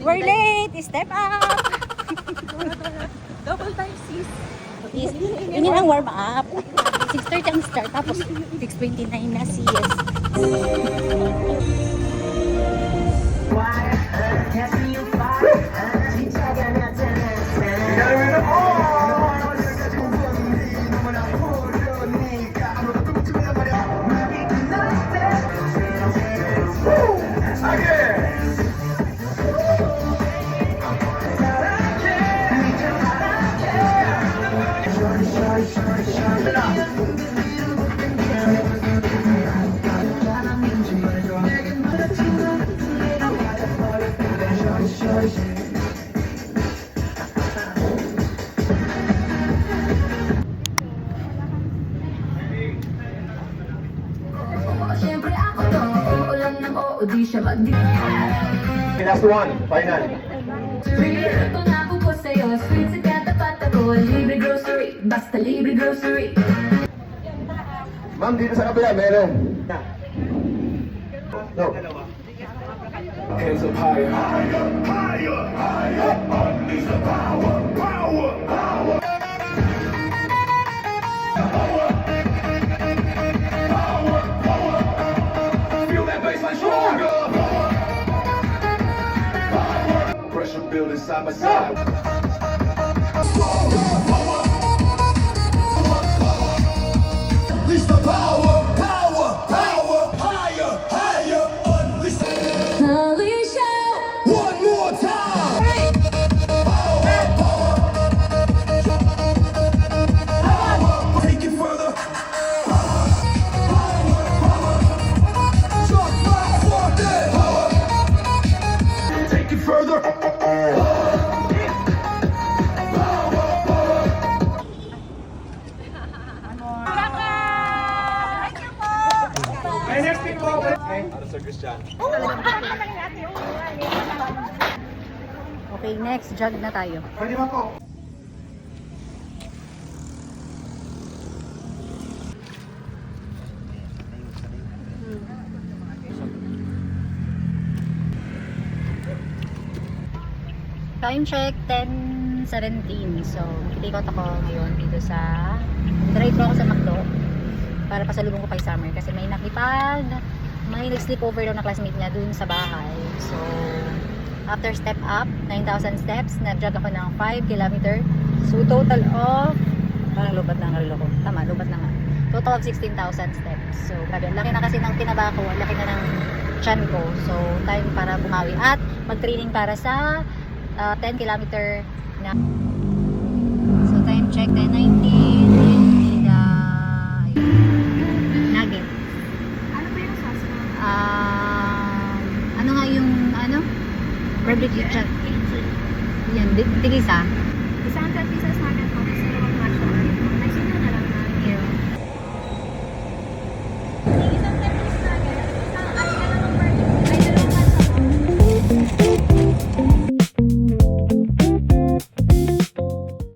We're late! Step up! Double time sis. Yun ang warm up. 6:30 ang start, tapos 6:29 na sis. Siyempre ako to, oo lang ng oo, di siya Last one, final. Ito na ako po sa'yo, sweet sa katapat ako, libre grocery, basta libre grocery. Ma'am, dito sa kabila, meron. No. Hands up higher. Higher, higher, higher. Unleash the power, power, power. Power, power, power. Feel that bassline stronger. Power, power. Pressure building side by side. Power, power. Unleash the power, power, power. Higher, higher. Unleash the Alicia! one more time. Take it further. Take it further. Okay, next jog na tayo. Pwede ba po? Time check, 10:17. So, kitikot ako ngayon dito sa drive-thru ako sa McDo para pasalubong ko kay Summer kasi may nag-sleepover daw na classmate niya dun sa bahay. So, after step up, 9,000 steps, nag-jog ako ng 5 km. So, total of, parang lubat na ang relo ko. Tama, lubat na nga. Total of 16,000 steps. So, grabe. Ang laki na kasi ng tinaba ko, ang laki na ng tiyan ko. So, time para bumawi at mag-training para sa 10 km na. So, time check, 10:19. Nugget. Ano ba yung sauce mo? Ano nga yung, barbecue chat. Yan, tigisa. Isang 100 pieces nugget po.